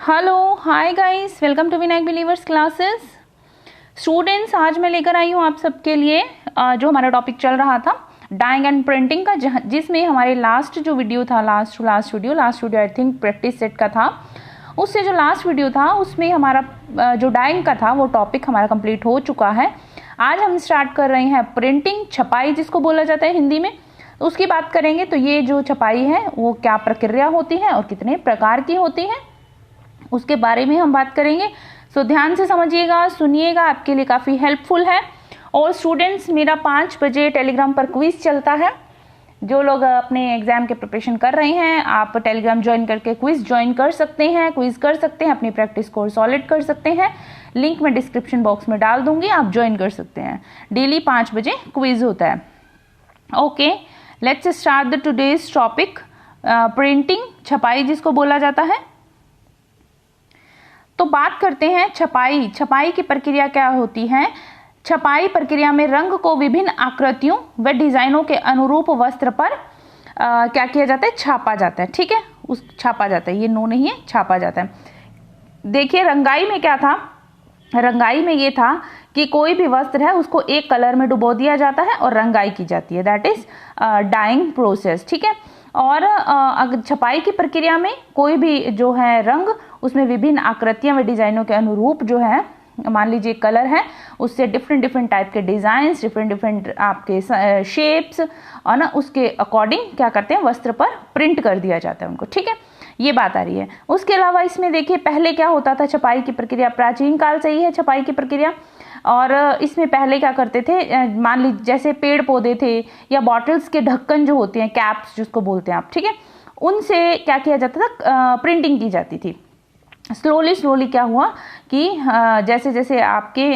Hello hi guys, welcome to Vinayak believers classes. Students, आज मैं लेकर आई हूँ आप सबके लिए जो हमारा टॉपिक चल रहा था डाइंग एंड प्रिंटिंग का, जिसमें हमारे लास्ट जो वीडियो था, last video I think practice set का था। उससे जो लास्ट वीडियो था उसमें हमारा जो डाइंग का था वो टॉपिक हमारा कंप्लीट हो चुका है। आज हम स्टार्ट कर रहे हैं प्रिंटिंग, छपाई जिसको बोला जाता है हिंदी में, उसकी बात करेंगे। तो ये जो छपाई है वो क्या प्रक्रिया होती है और कितने प्रकार की होती है उसके बारे में हम बात करेंगे। सो ध्यान से समझिएगा, सुनिएगा, आपके लिए काफ़ी हेल्पफुल है। और स्टूडेंट्स, मेरा 5 बजे टेलीग्राम पर क्विज चलता है। जो लोग अपने एग्जाम के प्रिपरेशन कर रहे हैं, आप टेलीग्राम ज्वाइन करके क्विज ज्वाइन कर सकते हैं, क्विज कर सकते हैं, अपनी प्रैक्टिस को सॉलिड कर सकते हैं। लिंक मैं डिस्क्रिप्शन बॉक्स में डाल दूंगी, आप ज्वाइन कर सकते हैं। डेली 5 बजे क्विज होता है। Okay, let's start the today's topic, printing, छपाई जिसको बोला जाता है। तो बात करते हैं छपाई की प्रक्रिया क्या होती है। छपाई प्रक्रिया में रंग को विभिन्न आकृतियों व डिजाइनों के अनुरूप वस्त्र पर क्या किया जाता है, छापा जाता है। ठीक है, छापा जाता है, ये नो नहीं है, छापा जाता है। देखिए रंगाई में क्या था, रंगाई में ये था कि कोई भी वस्त्र है उसको एक कलर में डुबो दिया जाता है और रंगाई की जाती है, दैट इज डाइंग प्रोसेस। ठीक है, और अगर छपाई की प्रक्रिया में कोई भी जो है रंग, उसमें विभिन्न आकृतियां व डिजाइनों के अनुरूप जो है, मान लीजिए कलर है, उससे डिफरेंट टाइप के डिजाइन, डिफरेंट आपके शेप्स, और ना उसके अकॉर्डिंग क्या करते हैं, वस्त्र पर प्रिंट कर दिया जाता है उनको। ठीक है, ये बात आ रही है। उसके अलावा इसमें देखिए पहले क्या होता था, छपाई की प्रक्रिया प्राचीन काल से ही है छपाई की प्रक्रिया। और इसमें पहले क्या करते थे, मान लीजिए जैसे पेड़ पौधे थे या बॉटल्स के ढक्कन जो होते हैं, कैप्स जिसको बोलते हैं आप, ठीक है, उनसे क्या किया जाता था, प्रिंटिंग की जाती थी। स्लोली क्या हुआ कि जैसे जैसे आपके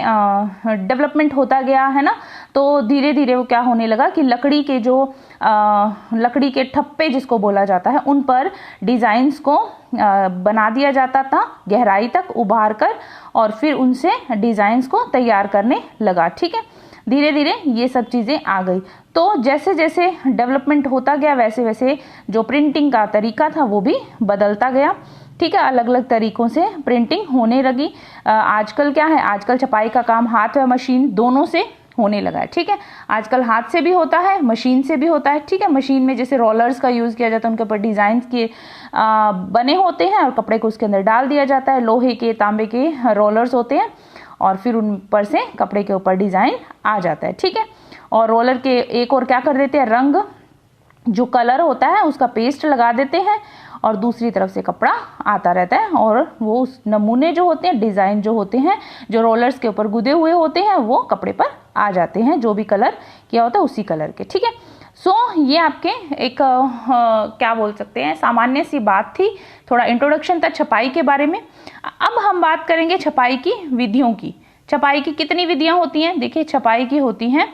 डेवलपमेंट होता गया है ना, तो धीरे धीरे वो क्या होने लगा कि लकड़ी के जो लकड़ी के ठप्पे जिसको बोला जाता है, उन पर डिजाइन्स को बना दिया जाता था गहराई तक उभार कर, और फिर उनसे डिजाइन्स को तैयार करने लगा। ठीक है, धीरे धीरे ये सब चीज़ें आ गई। तो जैसे जैसे डेवलपमेंट होता गया वैसे वैसे जो प्रिंटिंग का तरीका था वो भी बदलता गया। ठीक है, अलग अलग तरीकों से प्रिंटिंग होने लगी। आजकल क्या है, आजकल छपाई का काम हाथ व मशीन दोनों से होने लगा है। ठीक है, आजकल हाथ से भी होता है, मशीन से भी होता है। ठीक है, मशीन में जैसे रोलर्स का यूज़ किया जाता है, उनके ऊपर डिज़ाइन के बने होते हैं और कपड़े को उसके अंदर डाल दिया जाता है। लोहे के, तांबे के रोलर्स होते हैं और फिर उन पर से कपड़े के ऊपर डिज़ाइन आ जाता है। ठीक है, और रोलर के एक और क्या कर देते हैं, रंग जो कलर होता है उसका पेस्ट लगा देते हैं और दूसरी तरफ से कपड़ा आता रहता है, और वो उस नमूने जो होते हैं, डिज़ाइन जो होते हैं, जो रोलर्स के ऊपर गुदे हुए होते हैं, वो कपड़े पर आ जाते हैं, जो भी कलर किया होता है उसी कलर के। ठीक है, सो ये आपके एक क्या बोल सकते हैं, सामान्य सी बात थी, थोड़ा इंट्रोडक्शन था छपाई के बारे में। अब हम बात करेंगे छपाई की विधियों की। छपाई की कितनी विधियाँ होती हैं, देखिए छपाई की होती हैं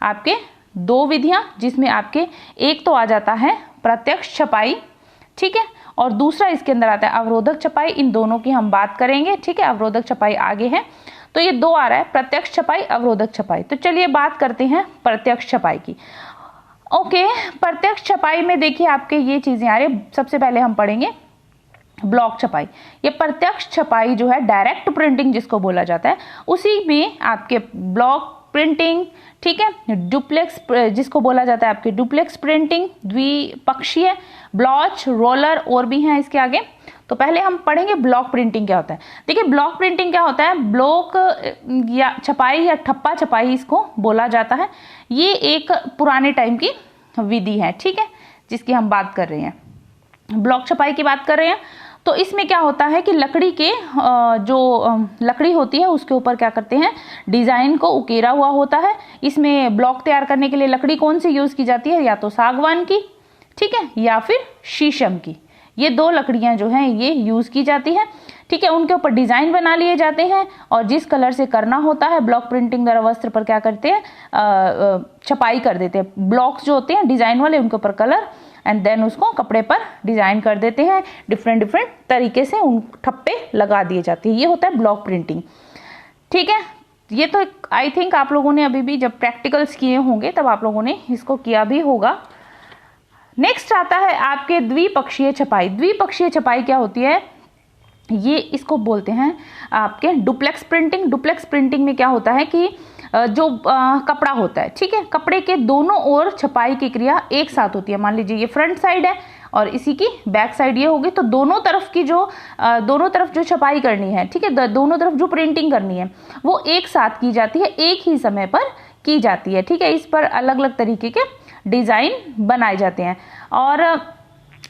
आपके 2 विधियाँ, जिसमें आपके एक तो आ जाता है प्रत्यक्ष छपाई, ठीक है, और दूसरा इसके अंदर आता है अवरोधक छपाई। इन दोनों की हम बात करेंगे। ठीक है, अवरोधक छपाई आगे है, तो ये 2 आ रहा है, प्रत्यक्ष छपाई, अवरोधक छपाई। तो चलिए बात करते हैं प्रत्यक्ष छपाई की। ओके, प्रत्यक्ष छपाई में देखिए आपके ये चीजें आ रही। सबसे पहले हम पढ़ेंगे ब्लॉक छपाई। ये प्रत्यक्ष छपाई जो है, डायरेक्ट प्रिंटिंग जिसको बोला जाता है, उसी में आपके ब्लॉक प्रिंटिंग, ठीक है, डुप्लेक्स जिसको बोला जाता है आपके डुप्लेक्स प्रिंटिंग, द्विपक्षीय, ब्लॉच, रोलर और भी हैं इसके आगे। तो पहले हम पढ़ेंगे ब्लॉक प्रिंटिंग क्या होता है। देखिए ब्लॉक प्रिंटिंग क्या होता है, ब्लॉक या छपाई या ठप्पा छपाई इसको बोला जाता है। ये एक पुराने टाइम की विधि है, ठीक है, जिसकी हम बात कर रहे हैं, ब्लॉक छपाई की बात कर रहे हैं। तो इसमें क्या होता है कि लकड़ी के जो लकड़ी होती है उसके ऊपर क्या करते हैं, डिजाइन को उकेरा हुआ होता है। इसमें ब्लॉक तैयार करने के लिए लकड़ी कौन सी यूज की जाती है, या तो सागवान की, ठीक है, या फिर शीशम की। ये 2 लकड़ियां जो हैं ये यूज की जाती है। ठीक है, उनके ऊपर डिजाइन बना लिए जाते हैं और जिस कलर से करना होता है, ब्लॉक प्रिंटिंग द्वारा वस्त्र पर क्या करते हैं, छपाई कर देते हैं। ब्लॉक्स जो होते हैं डिजाइन वाले, उनके ऊपर कलर, एंड देन उसको कपड़े पर डिजाइन कर देते हैं। डिफरेंट तरीके से उन ठप्पे लगा दिए जाते हैं। ये होता है ब्लॉक प्रिंटिंग। ठीक है, ये तो आई थिंक आप लोगों ने अभी भी जब प्रैक्टिकल्स किए होंगे तब आप लोगों ने इसको किया भी होगा। नेक्स्ट आता है आपके द्विपक्षीय छपाई। द्विपक्षीय छपाई क्या होती है, ये इसको बोलते हैं आपके डुप्लेक्स प्रिंटिंग। डुप्लेक्स प्रिंटिंग में क्या होता है कि जो कपड़ा होता है, ठीक है, कपड़े के दोनों ओर छपाई की क्रिया एक साथ होती है। मान लीजिए ये फ्रंट साइड है और इसी की बैक साइड ये होगी, तो दोनों तरफ की दोनों तरफ जो छपाई करनी है, ठीक है, दोनों तरफ जो प्रिंटिंग करनी है वो एक साथ की जाती है, एक ही समय पर की जाती है, ठीक है। इस पर अलग अलग तरीके के डिज़ाइन बनाए जाते हैं। और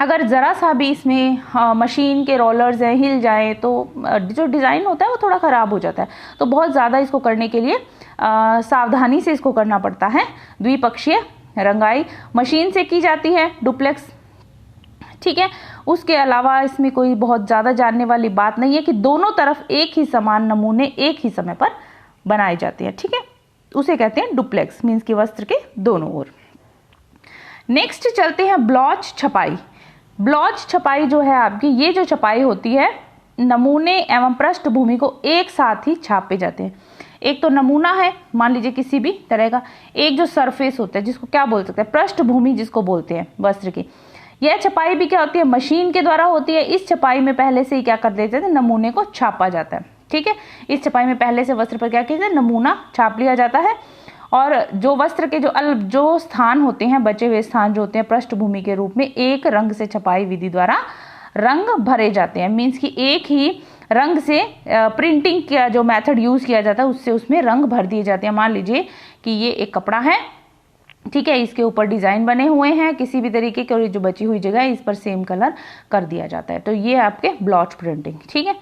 अगर ज़रा सा भी इसमें मशीन के रोलर्स हैं हिल जाए तो जो डिज़ाइन होता है वो थोड़ा ख़राब हो जाता है। तो बहुत ज़्यादा इसको करने के लिए सावधानी से इसको करना पड़ता है। द्विपक्षीय रंगाई मशीन से की जाती है डुप्लेक्स, ठीक है। उसके अलावा इसमें कोई बहुत ज़्यादा जानने वाली बात नहीं है कि दोनों तरफ एक ही समान नमूने एक ही समय पर बनाए जाते हैं, ठीक है। उसे कहते हैं डुप्लेक्स, मीन्स कि वस्त्र के दोनों ओर। नेक्स्ट चलते हैं ब्लॉच छपाई। ब्लॉच छपाई जो है आपकी, ये जो छपाई होती है नमूने एवं पृष्ठभूमि को एक साथ ही छापे जाते हैं। एक तो नमूना है, मान लीजिए किसी भी तरह का, एक जो सरफेस होता है जिसको क्या बोल सकते हैं, पृष्ठभूमि जिसको बोलते हैं वस्त्र की। यह छपाई भी क्या होती है, मशीन के द्वारा होती है। इस छपाई में पहले से ही क्या कर देते थे, नमूने को छापा जाता है, ठीक है। इस छपाई में पहले से वस्त्र पर क्या किया जाता है, नमूना छाप लिया जाता है। और जो वस्त्र के जो स्थान होते हैं, बचे हुए स्थान जो होते हैं पृष्ठभूमि के रूप में, एक रंग से छपाई विधि द्वारा रंग भरे जाते हैं। मीन्स कि एक ही रंग से प्रिंटिंग का जो मेथड यूज किया जाता है उससे उसमें रंग भर दिए जाते हैं। मान लीजिए कि ये एक कपड़ा है, ठीक है, इसके ऊपर डिजाइन बने हुए हैं किसी भी तरीके के, और जो बची हुई जगह है इस पर सेम कलर कर दिया जाता है। तो ये आपके ब्लॉच प्रिंटिंग, ठीक है।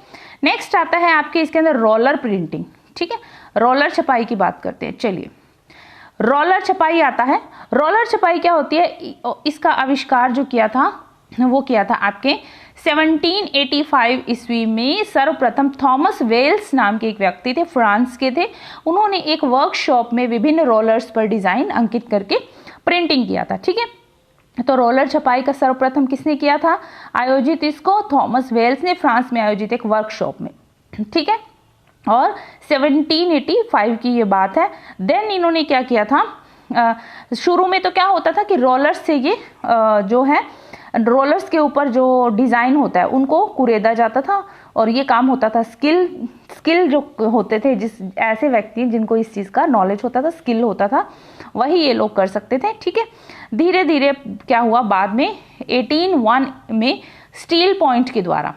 नेक्स्ट आता है आपके इसके अंदर रोलर प्रिंटिंग, ठीक है। रोलर छपाई की बात करते हैं, चलिए। रोलर छपाई आता है। रोलर छपाई क्या होती है, इसका आविष्कार जो किया था वो किया था आपके 1785 ईस्वी में। सर्वप्रथम थॉमस वेल्स नाम के एक व्यक्ति थे, फ्रांस के थे। उन्होंने एक वर्कशॉप में विभिन्न रोलर्स पर डिजाइन अंकित करके प्रिंटिंग किया था, ठीक है। तो रोलर छपाई का सर्वप्रथम किसने किया था आयोजित, इसको थॉमस वेल्स ने फ्रांस में आयोजित एक वर्कशॉप में, ठीक है। और 1785 की ये बात है। देन इन्होंने क्या किया था, शुरू में तो क्या होता था कि रोलर्स से ये जो है रोलर्स के ऊपर जो डिज़ाइन होता है उनको कुरेदा जाता था, और ये काम होता था स्किल जो होते थे, जिस ऐसे व्यक्ति जिनको इस चीज़ का नॉलेज होता था, स्किल होता था, वही ये लोग कर सकते थे, ठीक है। धीरे धीरे क्या हुआ, बाद में 1801 में स्टील पॉइंट के द्वारा,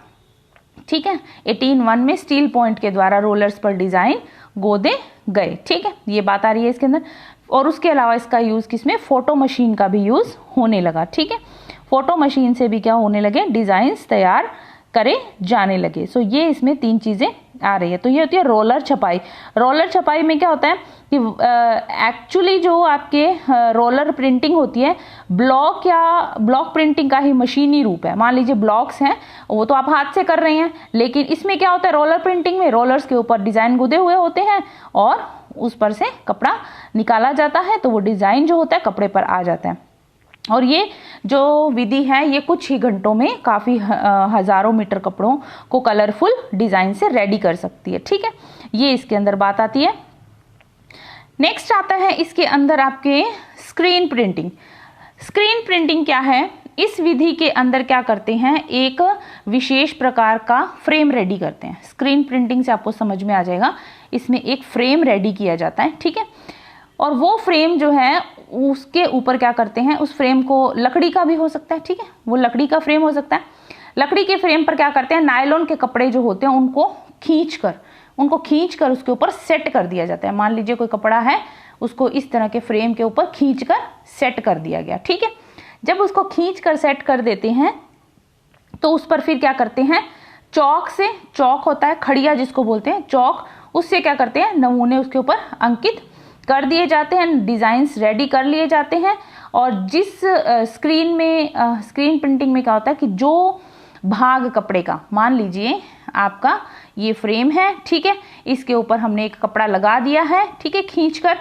ठीक है, 1801 में स्टील पॉइंट के द्वारा रोलर्स पर डिजाइन गोदे गए, ठीक है, ये बात आ रही है इसके अंदर। और उसके अलावा इसका यूज किसमें, फोटो मशीन का भी यूज होने लगा, ठीक है। फोटो मशीन से भी क्या होने लगे, डिजाइन्स तैयार करे जाने लगे। सो ये इसमें तीन चीजें आ रही है। तो ये होती है रोलर छपाई। रोलर छपाई में क्या होता है कि एक्चुअली जो आपके रोलर प्रिंटिंग होती है ब्लॉक प्रिंटिंग का ही मशीनी रूप है। मान लीजिए ब्लॉक्स हैं, वो तो आप हाथ से कर रहे हैं, लेकिन इसमें क्या होता है, रोलर प्रिंटिंग में रोलर्स के ऊपर डिजाइन गुदे हुए होते हैं और उस पर से कपड़ा निकाला जाता है, तो वो डिजाइन जो होता है कपड़े पर आ जाता है। और ये जो विधि है ये कुछ ही घंटों में काफ़ी हजारों मीटर कपड़ों को कलरफुल डिज़ाइन से रेडी कर सकती है, ठीक है। ये इसके अंदर बात आती है। नेक्स्ट आता है इसके अंदर आपके स्क्रीन प्रिंटिंग। स्क्रीन प्रिंटिंग क्या है, इस विधि के अंदर क्या करते हैं, एक विशेष प्रकार का फ्रेम रेडी करते हैं। स्क्रीन प्रिंटिंग से आपको समझ में आ जाएगा, इसमें एक फ्रेम रेडी किया जाता है, ठीक है। और वो फ्रेम जो है उसके ऊपर क्या करते हैं, उस फ्रेम को लकड़ी का भी हो सकता है, ठीक है, वो लकड़ी का फ्रेम हो सकता है। लकड़ी के फ्रेम पर क्या करते हैं, नायलॉन के कपड़े जो होते हैं उनको खींचकर उसके ऊपर सेट कर दिया जाता है। मान लीजिए कोई कपड़ा है, उसको इस तरह के फ्रेम के ऊपर खींचकर सेट कर दिया गया, ठीक है। जब उसको खींचकर सेट कर देते हैं तो उस पर फिर क्या करते हैं, चौक होता है, खड़िया जिसको बोलते हैं, चौक, उससे क्या करते हैं, नमूने उसके ऊपर अंकित कर दिए जाते हैं, डिजाइन्स रेडी कर लिए जाते हैं। और जिस स्क्रीन प्रिंटिंग में क्या होता है कि जो भाग कपड़े का, मान लीजिए आपका ये फ्रेम है, ठीक है, इसके ऊपर हमने एक कपड़ा लगा दिया है, ठीक है, खींचकर।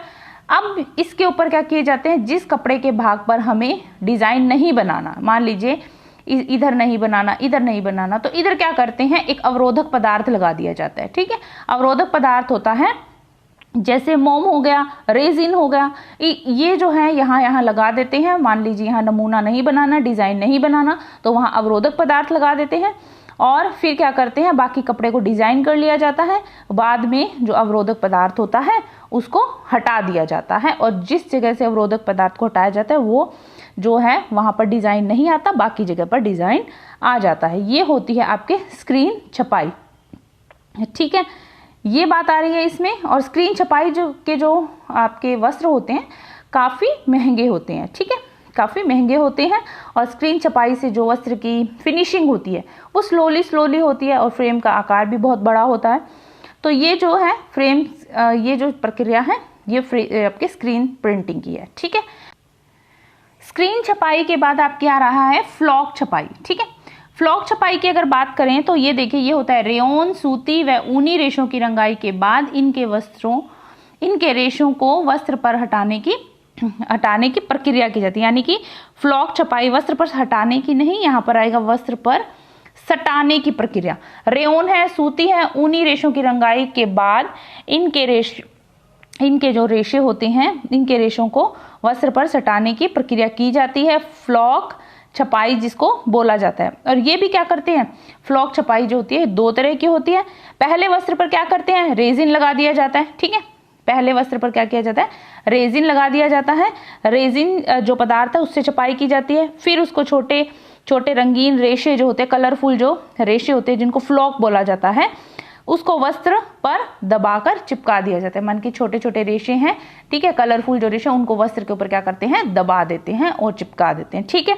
अब इसके ऊपर क्या किए जाते हैं, जिस कपड़े के भाग पर हमें डिजाइन नहीं बनाना, मान लीजिए इधर नहीं बनाना, इधर नहीं बनाना, तो इधर क्या करते हैं, एक अवरोधक पदार्थ लगा दिया जाता है, ठीक है। अवरोधक पदार्थ होता है जैसे मोम हो गया, रेजिन हो गया, ये जो है यहाँ लगा देते हैं। मान लीजिए यहाँ नमूना नहीं बनाना, डिजाइन नहीं बनाना, तो वहाँ अवरोधक पदार्थ लगा देते हैं। और फिर क्या करते हैं, बाकी कपड़े को डिजाइन कर लिया जाता है। बाद में जो अवरोधक पदार्थ होता है उसको हटा दिया जाता है, और जिस जगह से अवरोधक पदार्थ को हटाया जाता है वो जो है वहां पर डिजाइन नहीं आता, बाकी जगह पर डिजाइन आ जाता है। ये होती है आपके स्क्रीन छपाई। ठीक है, ये बात आ रही है इसमें। और स्क्रीन छपाई जो आपके वस्त्र होते हैं काफी महंगे होते हैं। ठीक है, काफी महंगे होते हैं, और स्क्रीन छपाई से जो वस्त्र की फिनिशिंग होती है वो स्लोली होती है, और फ्रेम का आकार भी बहुत बड़ा होता है। तो ये जो है फ्रेम, ये जो प्रक्रिया है ये आपके स्क्रीन प्रिंटिंग की है। ठीक है, स्क्रीन छपाई के बाद आपके आ रहा है फ्लॉक छपाई। ठीक है, फ्लॉक छपाई की अगर बात करें तो ये देखिए, ये होता है रेयन, सूती व ऊनी रेशों की रंगाई के बाद इनके रेशों को वस्त्र पर हटाने की प्रक्रिया की जाती है। यानी कि फ्लॉक छपाई वस्त्र पर हटाने की नहीं, यहाँ पर आएगा वस्त्र पर सटाने की प्रक्रिया। रेयन है, सूती है, ऊनी रेशों की रंगाई के बाद इनके जो रेशे होते हैं, इनके रेशों को वस्त्र पर सटाने की प्रक्रिया की जाती है, फ्लॉक छपाई जिसको बोला जाता है। और ये भी क्या करते हैं, फ्लॉक छपाई जो होती है दो तरह की होती है। पहले वस्त्र पर क्या करते हैं, रेजिन लगा दिया जाता है। ठीक है, पहले वस्त्र पर क्या किया जाता है, रेजिन लगा दिया जाता है। रेजिन जो पदार्थ है उससे छपाई की जाती है। फिर उसको छोटे छोटे रंगीन रेशे जो होते हैं, कलरफुल जो रेशे होते हैं जिनको फ्लॉक बोला जाता है, उसको वस्त्र पर दबाकर चिपका दिया जाता है। मन के छोटे छोटे रेशे हैं, ठीक है, कलरफुल जो रेशे उनको वस्त्र के ऊपर क्या करते हैं, दबा देते हैं और चिपका देते हैं। ठीक है,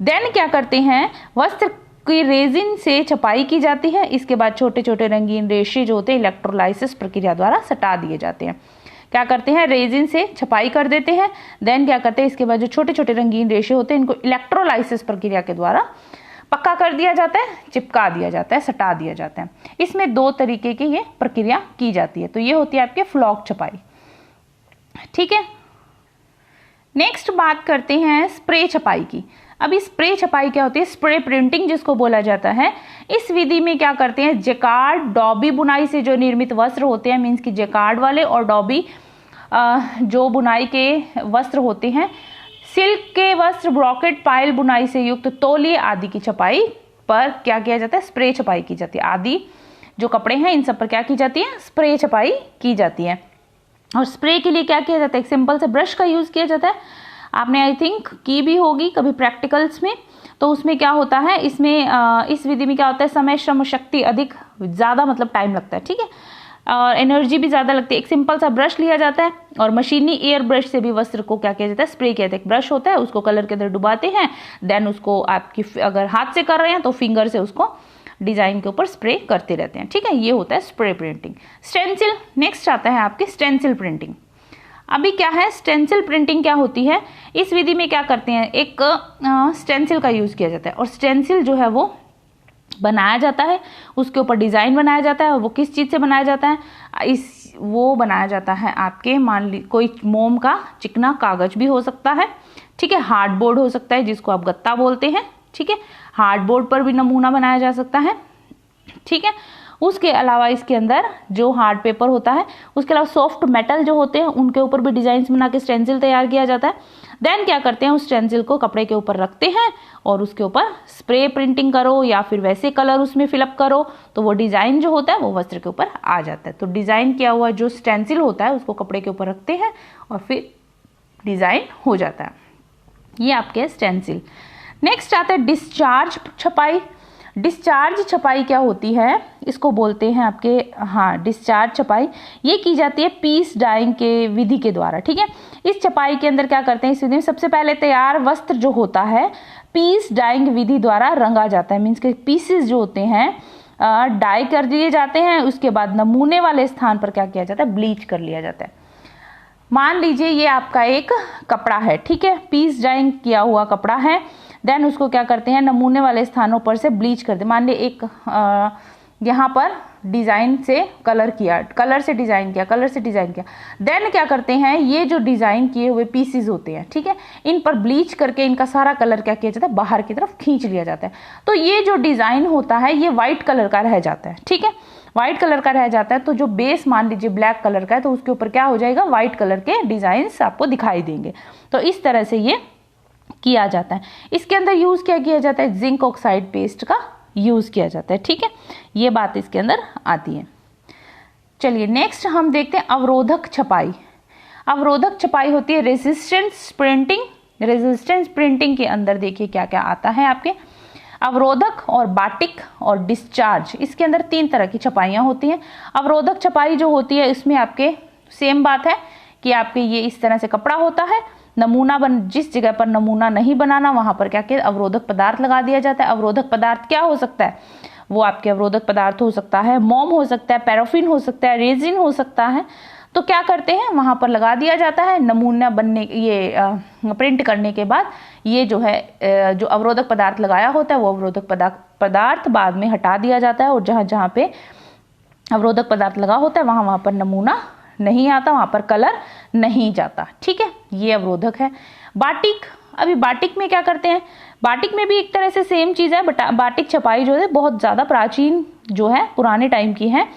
देन क्या करते हैं, वस्त्र की रेजिन से छपाई की जाती है। इसके बाद छोटे छोटे रंगीन रेशे जो होते हैं इलेक्ट्रोलाइसिस प्रक्रिया द्वारा सटा दिए जाते हैं। क्या करते हैं, रेजिन से छपाई कर देते हैं। देन क्या करते हैं, इसके बाद जो छोटे छोटे रंगीन रेशे होते हैं इनको इलेक्ट्रोलाइसिस प्रक्रिया के द्वारा पक्का कर दिया जाता है, चिपका दिया जाता है, सटा दिया जाता है। इसमें दो तरीके की ये प्रक्रिया की जाती है। तो ये होती है आपके फ्लॉक छपाई। ठीक है, नेक्स्ट बात करते हैं स्प्रे छपाई की। अभी स्प्रे छपाई क्या होती है, स्प्रे प्रिंटिंग जिसको बोला जाता है। इस विधि में क्या करते हैं, जेकार्ड डॉबी बुनाई से जो निर्मित वस्त्र होते हैं, मीन्स की जेकार्ड वाले और डॉबी जो बुनाई के वस्त्र होते हैं, सिल्क के वस्त्र ब्रॉकेट पायल बुनाई से युक्त तौलिए आदि की छपाई पर क्या किया जाता है, स्प्रे छपाई की जाती है। आदि जो कपड़े हैं इन सब पर क्या की जाती है, स्प्रे छपाई की जाती है। और स्प्रे के लिए क्या किया जाता है, एक सिंपल से ब्रश का यूज किया जाता है। आपने आई थिंक की भी होगी कभी प्रैक्टिकल्स में। तो उसमें क्या होता है, इसमें इस विधि में क्या होता है, समय श्रम शक्ति अधिक ज्यादा मतलब टाइम लगता है। ठीक है, और एनर्जी भी ज्यादा लगती है। एक सिंपल सा ब्रश लिया जाता है और मशीनी एयर ब्रश से भी वस्त्र को क्या किया जाता है, स्प्रे किया जाता है। एक ब्रश होता है, उसको कलर के अंदर डुबाते हैं, देन उसको आपकी अगर हाथ से कर रहे हैं तो फिंगर से उसको डिजाइन के ऊपर स्प्रे करते रहते हैं। ठीक है, ये होता है स्प्रे प्रिंटिंग। स्टेंसिल नेक्स्ट आता है आपकी स्टेंसिल प्रिंटिंग। अभी क्या है, स्टेंसिल प्रिंटिंग क्या होती है, इस विधि में क्या करते हैं, एक स्टेंसिल का यूज किया जाता है। और स्टेंसिल जो है वो बनाया जाता है, उसके ऊपर डिजाइन बनाया जाता है। और वो किस चीज से बनाया जाता है, वो बनाया जाता है आपके, मान ली कोई मोम का चिकना कागज भी हो सकता है। ठीक है, हार्डबोर्ड हो सकता है जिसको आप गत्ता बोलते हैं। ठीक है, हार्डबोर्ड पर भी नमूना बनाया जा सकता है। ठीक है, उसके अलावा इसके अंदर जो हार्ड पेपर होता है, उसके अलावा सॉफ्ट मेटल जो होते हैं उनके ऊपर भी डिजाइन बना के स्टेंसिल तैयार किया जाता है। देन क्या करते हैं, उस स्टेंसिल को कपड़े के ऊपर रखते हैं और उसके ऊपर स्प्रे प्रिंटिंग करो या फिर वैसे कलर उसमें फिलअप करो तो वो डिजाइन जो होता है वो वस्त्र के ऊपर आ जाता है। तो डिजाइन किया हुआ जो स्टेंसिल होता है उसको कपड़े के ऊपर रखते हैं और फिर डिजाइन हो जाता है। ये आपके स्टेंसिल। नेक्स्ट आता है डिस्चार्ज छपाई। डिस्चार्ज छपाई क्या होती है, इसको बोलते हैं आपके, हाँ, डिस्चार्ज छपाई ये की जाती है पीस डाइंग के विधि के द्वारा। ठीक है, इस छपाई के अंदर क्या करते हैं, इस विधि में सबसे पहले तैयार वस्त्र जो होता है पीस डाइंग विधि द्वारा रंगा जाता है। मीन्स के पीसेस जो होते हैं डाई कर दिए जाते हैं। उसके बाद नमूने वाले स्थान पर क्या किया जाता है, ब्लीच कर लिया जाता है। मान लीजिए ये आपका एक कपड़ा है, ठीक है, पीस डाइंग किया हुआ कपड़ा है। देन उसको क्या करते हैं, नमूने वाले स्थानों पर से ब्लीच करते हैं। मान लीजिए एक यहाँ पर डिजाइन से कलर किया, कलर से डिजाइन किया, कलर से डिजाइन किया। देन क्या करते हैं, ये जो डिजाइन किए हुए पीसेस होते हैं, ठीक है, इन पर ब्लीच करके इनका सारा कलर क्या किया जाता है, बाहर की तरफ खींच लिया जाता है। तो ये जो डिजाइन होता है ये व्हाइट कलर का रह जाता है। ठीक है, व्हाइट कलर का रह जाता है। तो जो बेस मान लीजिए ब्लैक कलर का है तो उसके ऊपर क्या हो जाएगा, व्हाइट कलर के डिजाइन आपको दिखाई देंगे। तो इस तरह से ये किया जाता है। इसके अंदर यूज क्या किया जाता है, जिंक ऑक्साइड पेस्ट का यूज किया जाता है। ठीक है, ये बात इसके अंदर आती है। चलिए नेक्स्ट हम देखते हैं अवरोधक छपाई। अवरोधक छपाई होती है रेजिस्टेंस प्रिंटिंग। रेजिस्टेंस प्रिंटिंग के अंदर देखिए क्या क्या आता है आपके, अवरोधक और बाटिक और डिस्चार्ज। इसके अंदर 3 तरह की छपाइयाँ होती हैं। अवरोधक छपाई जो होती है इसमें आपके सेम बात है कि आपके ये इस तरह से कपड़ा होता है, नमूना जिस जगह पर नमूना नहीं बनाना वहां पर क्या कहते अवरोधक पदार्थ लगा दिया जाता है। अवरोधक पदार्थ क्या हो सकता है, वो आपके अवरोधक पदार्थ हो सकता है मोम हो सकता है, पैराफिन हो सकता है, रेजिन हो सकता है। तो क्या करते हैं वहां पर लगा दिया जाता है, नमूना बनने ये प्रिंट करने के बाद ये जो है जो अवरोधक पदार्थ लगाया होता है वो अवरोधक पदार्थ बाद में हटा दिया जाता है, और जहां जहां पे अवरोधक पदार्थ लगा होता है वहां पर नमूना नहीं आता, वहां पर कलर नहीं जाता। ठीक है, ये अवरोधक है। बाटिक, अभी बाटिक में क्या करते हैं, बाटिक में भी एक तरह से सेम चीज है, बट बाटिक छपाई जो है बहुत ज्यादा प्राचीन जो है पुराने टाइम की है।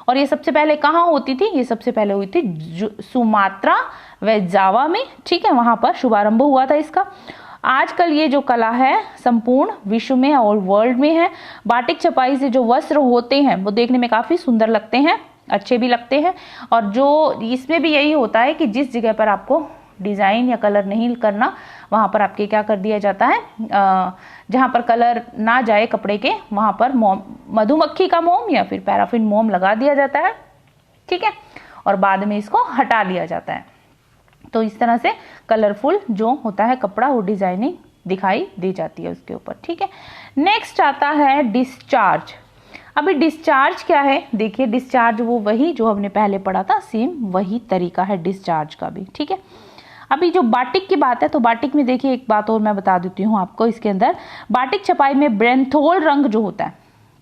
और ये सबसे पहले कहाँ होती थी, ये सबसे पहले हुई थी सुमात्रा व जावा में। ठीक है, वहां पर शुभारंभ हुआ था इसका। आजकल ये जो कला है संपूर्ण विश्व में और वर्ल्ड में है। बाटिक छपाई से जो वस्त्र होते हैं वो देखने में काफी सुंदर लगते हैं, अच्छे भी लगते हैं। और जो इसमें भी यही होता है कि जिस जगह पर आपको डिजाइन या कलर नहीं करना वहां पर आपके क्या कर दिया जाता है, जहां पर कलर ना जाए कपड़े के वहां पर मोम, मधुमक्खी का मोम या फिर पैराफिन मोम लगा दिया जाता है। ठीक है, और बाद में इसको हटा लिया जाता है। तो इस तरह से कलरफुल जो होता है कपड़ा वो डिजाइनिंग दिखाई दी जाती है उसके ऊपर। ठीक है, नेक्स्ट आता है डिस्चार्ज। अभी डिस्चार्ज क्या है, देखिए डिस्चार्ज वो वही जो हमने पहले पढ़ा था, सेम वही तरीका है डिस्चार्ज का भी। ठीक है, अभी जो बाटिक की बात है तो बाटिक में देखिए एक बात और मैं बता देती हूँ आपको, इसके अंदर बाटिक छपाई में ब्रेंथोल रंग जो होता है,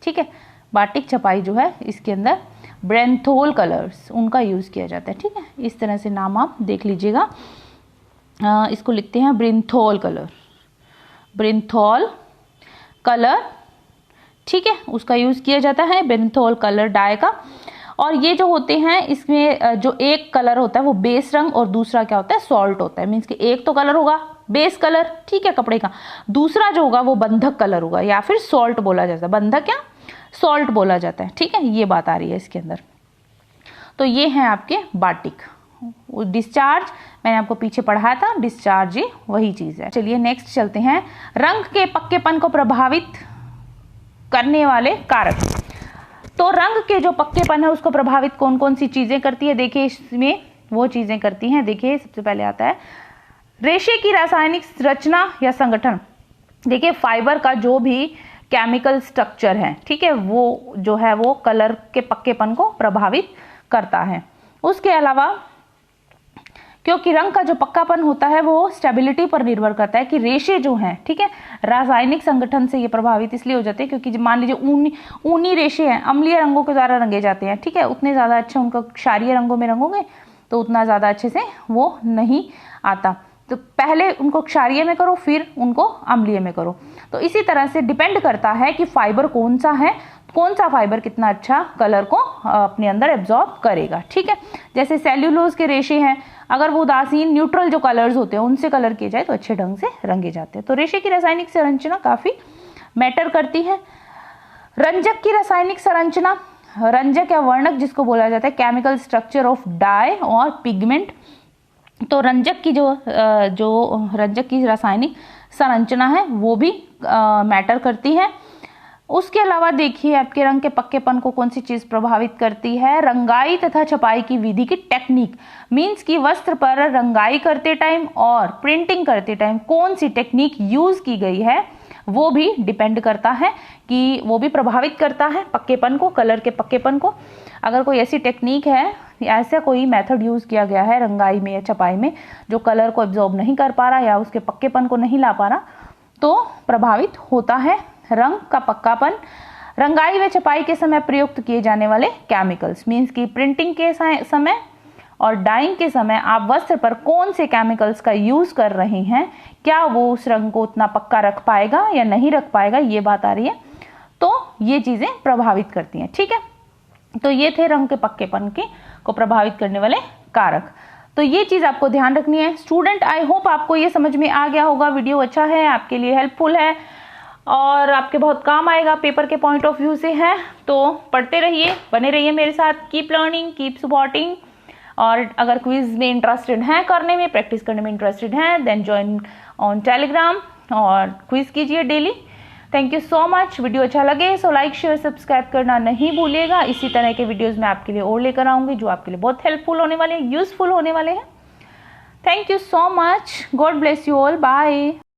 ठीक है, बाटिक छपाई जो है इसके अंदर ब्रेंथोल कलर्स उनका यूज किया जाता है। ठीक है, इस तरह से नाम आप देख लीजिएगा, इसको लिखते हैं ब्रेंथोल कलर, ब्रेंथोल कलर। ठीक है, उसका यूज किया जाता है ब्रेंथोल कलर डाई का। और ये जो होते हैं इसमें जो एक कलर होता है वो बेस रंग और दूसरा क्या होता है सॉल्ट होता है। मीन्स कि एक तो कलर होगा बेस कलर, ठीक है, कपड़े का, दूसरा जो होगा वो बंधक कलर होगा या फिर सॉल्ट बोला जाता है, बंधक या सॉल्ट बोला जाता है। ठीक है, ये बात आ रही है इसके अंदर। तो ये है आपके बाटिक। डिस्चार्ज मैंने आपको पीछे पढ़ाया था, डिस्चार्ज ये वही चीज है। चलिए नेक्स्ट चलते हैं, रंग के पक्केपन को प्रभावित करने वाले कारक। तो रंग के जो पक्केपन है उसको प्रभावित कौन कौन सी चीजें करती है, देखिए इसमें वो चीजें करती हैं। देखिए सबसे पहले आता है रेशे की रासायनिक रचना या संगठन। देखिए फाइबर का जो भी केमिकल स्ट्रक्चर है, ठीक है, वो जो है वो कलर के पक्केपन को प्रभावित करता है। उसके अलावा क्योंकि रंग का जो पक्कापन होता है वो स्टेबिलिटी पर निर्भर करता है कि रेशे जो हैं, ठीक है, रासायनिक संगठन से ये प्रभावित इसलिए हो जाते हैं क्योंकि मान लीजिए ऊनी रेशे हैं, अम्लीय रंगों के द्वारा रंगे जाते हैं, ठीक है, उतने ज्यादा अच्छे उनको क्षारीय रंगों में रंगोगे तो उतना ज्यादा अच्छे से वो नहीं आता। तो पहले उनको क्षारीय में करो फिर उनको अम्लीय में करो। तो इसी तरह से डिपेंड करता है कि फाइबर कौन सा है, कौन सा फाइबर कितना अच्छा कलर को अपने अंदर एब्जॉर्ब करेगा। ठीक है, जैसे सेल्यूलोज के रेशे हैं, अगर वो उदासीन न्यूट्रल जो कलर्स होते हैं उनसे कलर किए जाए तो अच्छे ढंग से रंगे जाते हैं। तो रेशे की रासायनिक संरचना काफी मैटर करती है। रंजक की रासायनिक संरचना, रंजक या वर्णक जिसको बोला जाता है केमिकल स्ट्रक्चर ऑफ डाई और पिगमेंट। तो रंजक की जो रंजक की रासायनिक संरचना है वो भी मैटर करती है। उसके अलावा देखिए आपके रंग के पक्केपन को कौन सी चीज प्रभावित करती है, रंगाई तथा छपाई की विधि की टेक्निक। मींस कि वस्त्र पर रंगाई करते टाइम और प्रिंटिंग करते टाइम कौन सी टेक्निक यूज की गई है वो भी डिपेंड करता है, कि वो भी प्रभावित करता है पक्केपन को, कलर के पक्केपन को। अगर कोई ऐसी टेक्निक है, ऐसा कोई मेथड यूज किया गया है रंगाई में या छपाई में जो कलर को एब्जॉर्ब नहीं कर पा रहा या उसके पक्केपन को नहीं ला पा रहा, तो प्रभावित होता है रंग का पक्कापन। रंगाई व छपाई के समय प्रयुक्त किए जाने वाले केमिकल्स, मींस की प्रिंटिंग के समय और डाइंग के समय आप वस्त्र पर कौन से केमिकल्स का यूज कर रहे हैं, क्या वो उस रंग को उतना पक्का रख पाएगा या नहीं रख पाएगा, ये बात आ रही है। तो ये चीजें प्रभावित करती हैं। ठीक है, तो ये थे रंग के पक्केपन को प्रभावित करने वाले कारक। तो ये चीज आपको ध्यान रखनी है। स्टूडेंट, आई होप आपको ये समझ में आ गया होगा, वीडियो अच्छा है, आपके लिए हेल्पफुल है। और आपके बहुत काम आएगा, पेपर के पॉइंट ऑफ व्यू से है। तो पढ़ते रहिए, बने रहिए मेरे साथ, कीप लर्निंग, कीप सपोर्टिंग। और अगर क्विज में इंटरेस्टेड हैं, करने में, प्रैक्टिस करने में इंटरेस्टेड हैं, देन ज्वाइन ऑन टेलीग्राम और क्विज कीजिए daily. Thank you so much. Video अच्छा लगे सो लाइक शेयर सब्सक्राइब करना नहीं भूलिएगा। इसी तरह के वीडियोस मैं आपके लिए और लेकर आऊँगी जो आपके लिए बहुत हेल्पफुल होने वाले हैं, यूजफुल होने वाले हैं। Thank you so much. God bless you all. Bye.